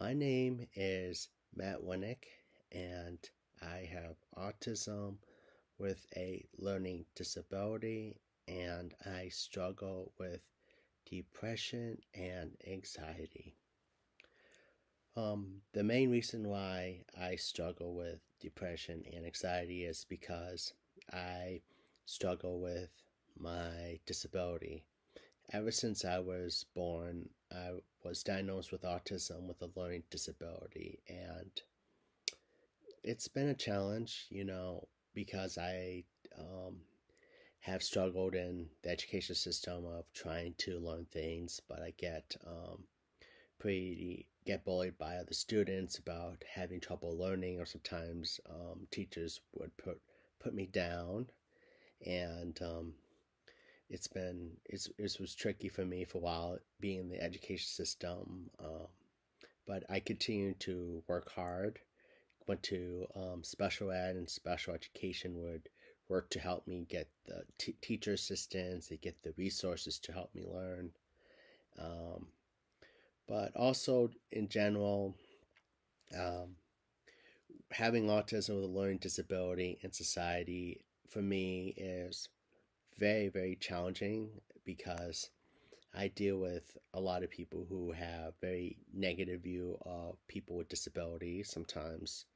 My name is Matt Winick, and I have autism with a learning disability, and I struggle with depression and anxiety. The main reason why I struggle with depression and anxiety is because I struggle with my disability. Ever since I was born, I was diagnosed with autism with a learning disability, and it's been a challenge, because I have struggled in the education system of trying to learn things, but I get bullied by other students about having trouble learning, or sometimes teachers would put me down, and it was tricky for me for a while being in the education system, but I continued to work hard. Went to special ed, and special education would work to help me get the teacher assistance, they get the resources to help me learn. Um, but also in general, um, having autism with a learning disability in society for me is very, very challenging because I deal with a lot of people who have very negative view of people with disabilities, sometimes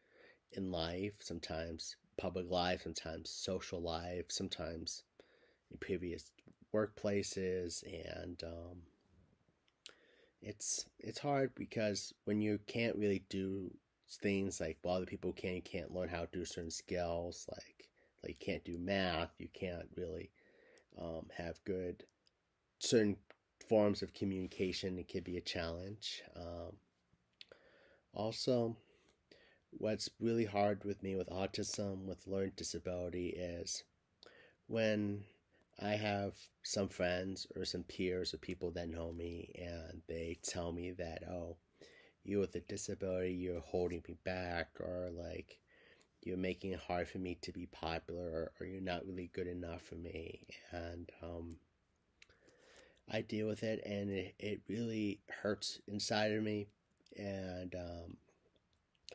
in life, sometimes public life, sometimes social life, sometimes in previous workplaces, and it's hard because when you can't really do things like other people can, you can't learn how to do certain skills, like you can't do math, you can't really have good certain forms of communication. It can be a challenge. Also, what's really hard with me with autism, with learning disability, is when I have some friends or some peers or people that know me and they tell me that, oh, you with a disability, you're holding me back, or like you're making it hard for me to be popular, or you're not really good enough for me. And I deal with it, and it really hurts inside of me, and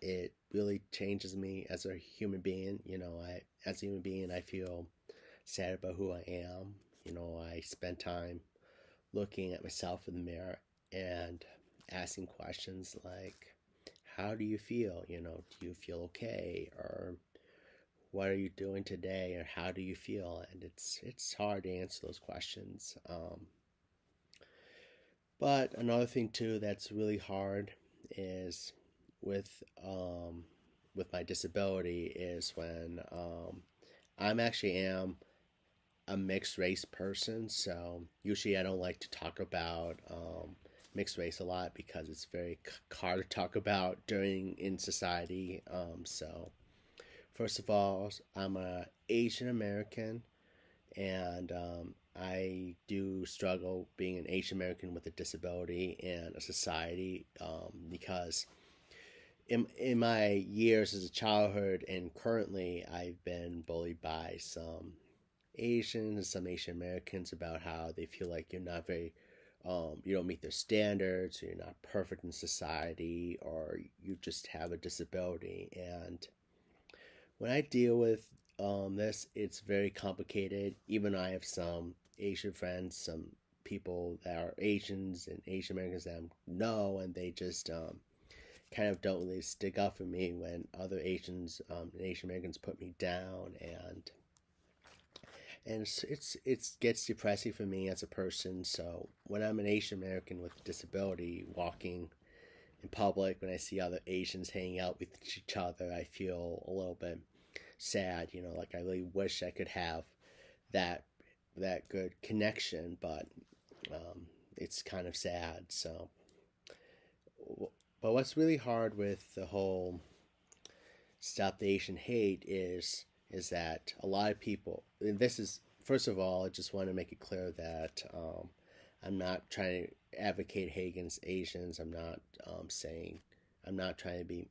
it really changes me as a human being. As a human being, I feel sad about who I am. I spend time looking at myself in the mirror and asking questions like, how do you feel? Do you feel okay? Or what are you doing today? Or how do you feel? And it's hard to answer those questions. But another thing too that's really hard is with with my disability is when I'm actually am a mixed race person. So usually I don't like to talk about mixed race a lot because it's very hard to talk about during in society. So first of all, I'm a Asian American, and I do struggle being an Asian American with a disability in a society, because in my years as a childhood and currently, I've been bullied by some Asians and some Asian Americans about how they feel like you're not very, you don't meet their standards, or you're not perfect in society, or you just have a disability. And when I deal with this, it's very complicated. Even I have some Asian friends, some people that are Asians and Asian Americans that I know, and they just kind of don't really stick up for me when other Asians and Asian Americans put me down, and it's gets depressing for me as a person. So when I'm an Asian American with a disability walking in public, when I see other Asians hanging out with each other, I feel a little bit sad. Like I really wish I could have that good connection, but it's kind of sad. So, but what's really hard with the whole Stop the Asian Hate is that a lot of people, and this is, first of all, I just want to make it clear that I'm not trying to advocate hate against Asians. I'm not trying to be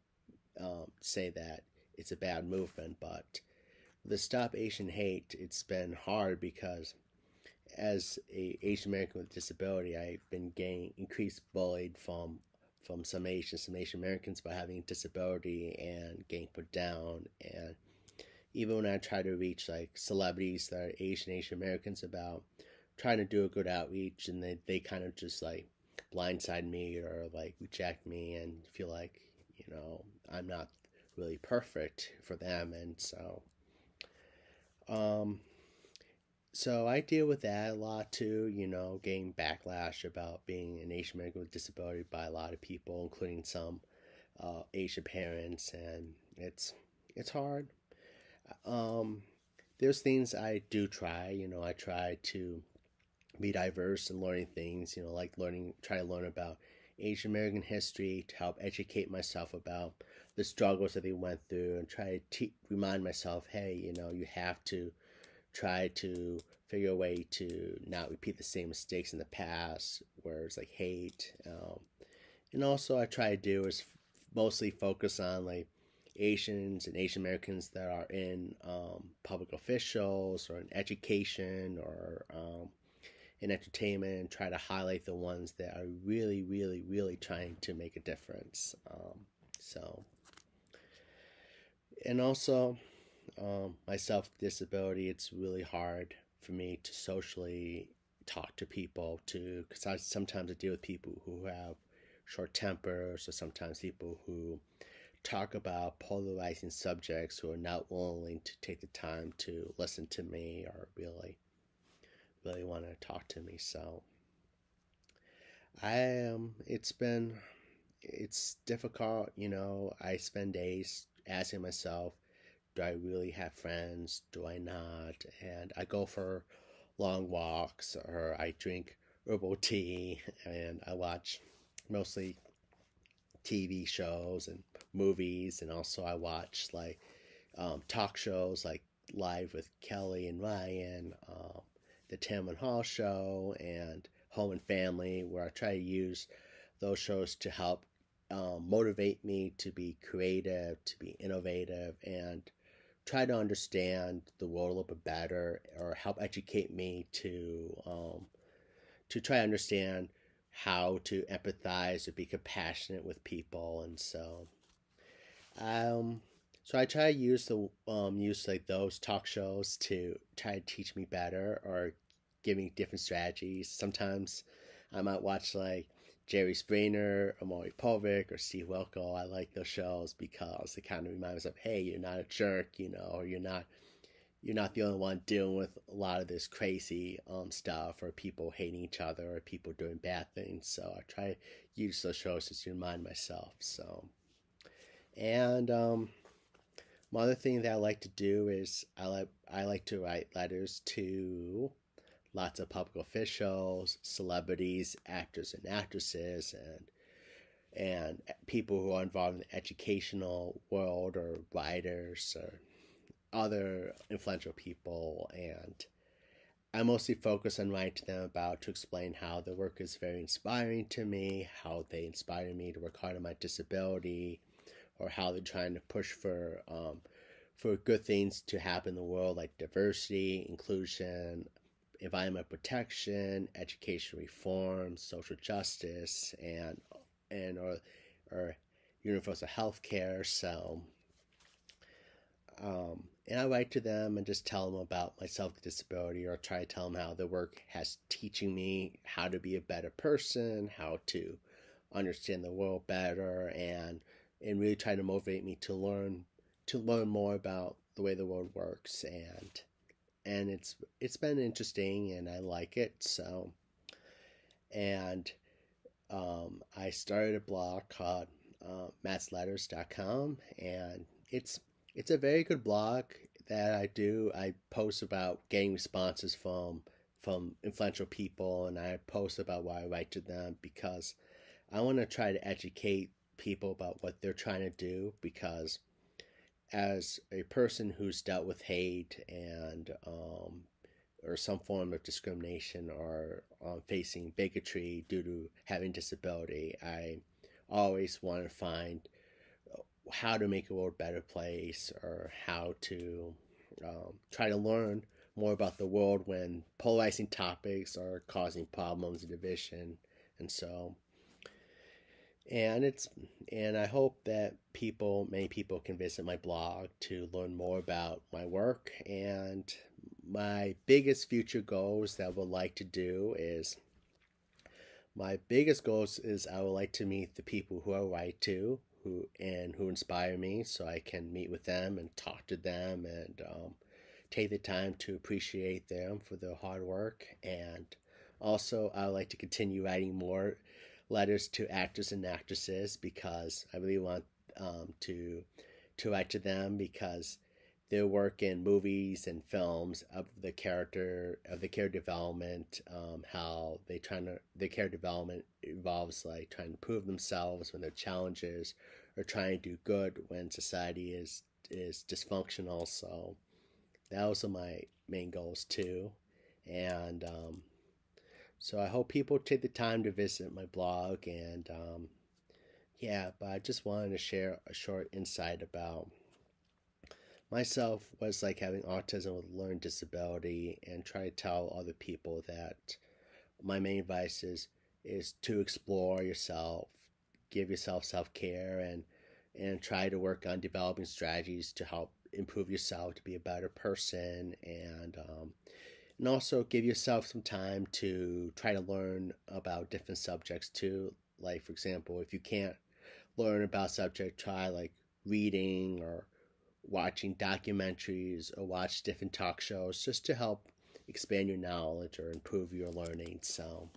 say that it's a bad movement, but the Stop Asian Hate, it's been hard because as a Asian American with disability, I've been getting increased bullied from from some Asian Americans about having a disability and getting put down. And even when I try to reach like celebrities that are Asian Americans about trying to do a good outreach, and they kind of just like blindside me or like reject me and feel like, I'm not really perfect for them. And um, so I deal with that a lot too, getting backlash about being an Asian American with disability by a lot of people, including some Asian parents, and it's hard. Um, there's things I do try. I try to be diverse and learning things. Like try to learn about Asian American history to help educate myself about the struggles that they went through, and try to remind myself, hey, you have to try to figure a way to not repeat the same mistakes in the past, where it's like hate. And also, I try to do is mostly focus on like Asians and Asian Americans that are in public officials or in education or in entertainment, and try to highlight the ones that are really, really, really trying to make a difference. So, and also, myself with disability, it's really hard for me to socially talk to people too, because sometimes I deal with people who have short tempers, or sometimes people who talk about polarizing subjects who are not willing to take the time to listen to me or really want to talk to me. So it's difficult. I spend days asking myself, do I really have friends? Do I not? And I go for long walks, or I drink herbal tea, and I watch mostly TV shows and movies, and also I watch like talk shows like Live with Kelly and Ryan, the Tim and Hall Show, and Home and Family, where I try to use those shows to help motivate me to be creative, to be innovative, and try to understand the world a little bit better, or help educate me to try to understand how to empathize or be compassionate with people. And um, so I try to use like those talk shows to try to teach me better, or give me different strategies. Sometimes I might watch like Jerry Springer or Maury Povich or Steve Wilkos. I like those shows because it kind of reminds me of, hey, you're not a jerk, or you're not the only one dealing with a lot of this crazy stuff, or people hating each other, or people doing bad things. So I try to use those shows to remind myself. So, and one other thing that I like to do is I like to write letters to lots of public officials, celebrities, actors and actresses, and people who are involved in the educational world, or writers, or other influential people. And I mostly focus on writing to them to explain how their work is very inspiring to me, how they inspire me to work hard on my disability, or how they're trying to push for good things to happen in the world, like diversity, inclusion, environmental protection, education reform, social justice, and or universal health care. So, and I write to them and just tell them about myself with disability, or try to tell them how the work has teaching me how to be a better person, how to understand the world better, and really try to motivate me to learn more about the way the world works. And it's been interesting, and I like it. So, and I started a blog called mattsletters.com, and it's a very good blog that I do. I post about getting responses from influential people, and I post about why I write to them, because I want to try to educate people about what they're trying to do. Because as a person who's dealt with hate and or some form of discrimination, or facing bigotry due to having disability, I always want to find how to make a world a better place, or how to try to learn more about the world when polarizing topics are causing problems and division. And so, And it's and I hope that many people can visit my blog to learn more about my work. And my biggest future goals that I would like to do is my biggest goals is I would like to meet the people who I write to, who inspire me, so I can meet with them and talk to them and take the time to appreciate them for their hard work. And also, I would like to continue writing more letters to actors and actresses because I really want to write to them because their work in movies and films of the character development, how their character development involves like trying to prove themselves when there are challenges, or trying to do good when society is dysfunctional. So those are my main goals too, and so I hope people take the time to visit my blog. And yeah, but I just wanted to share a short insight about myself, was like having autism with learning disability, and try to tell other people that my main advice is to explore yourself, give yourself self-care, and try to work on developing strategies to help improve yourself to be a better person. And also give yourself some time to try to learn about different subjects too. Like, for example, if you can't learn about subject, try like reading or watching documentaries or watch different talk shows just to help expand your knowledge or improve your learning. So,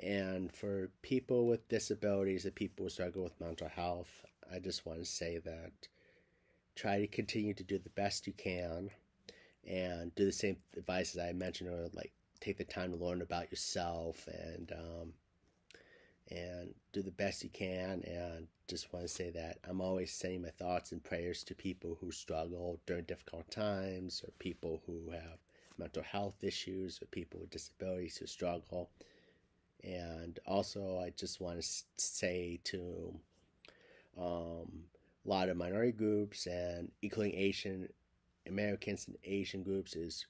and for people with disabilities and people who struggle with mental health, I just want to say that try to continue to do the best you can and do the same advice as I mentioned earlier, like take the time to learn about yourself and do the best you can. And just want to say that I'm always sending my thoughts and prayers to people who struggle during difficult times, or people who have mental health issues, or people with disabilities who struggle. And also, I just want to say to a lot of minority groups, and including Asian Americans and Asian groups, is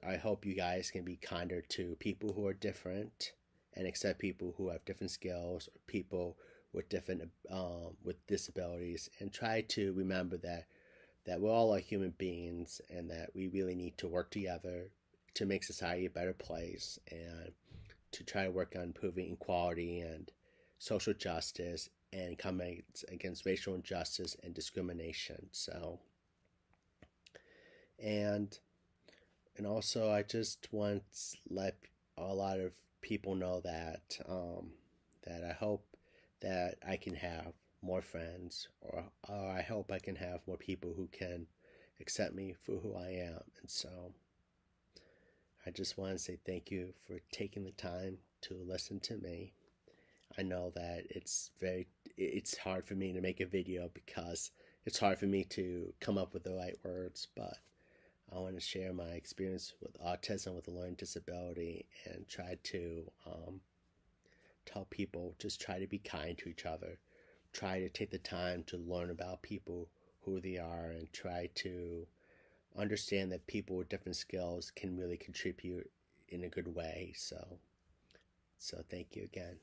I hope you guys can be kinder to people who are different and accept people who have different skills, or people with different with disabilities, and try to remember that we're all like human beings, and that we really need to work together to make society a better place, and to try to work on improving equality and social justice, and coming against racial injustice and discrimination. So, and and also I just want to let a lot of people know that I hope that I can have more friends, or I hope I can have more people who can accept me for who I am. And so I just want to say thank you for taking the time to listen to me. I know that it's hard for me to make a video because it's hard for me to come up with the right words, but I want to share my experience with autism with a learning disability, and try to tell people, just try to be kind to each other. Try to take the time to learn about people, who they are, and try to understand that people with different skills can really contribute in a good way. So thank you again.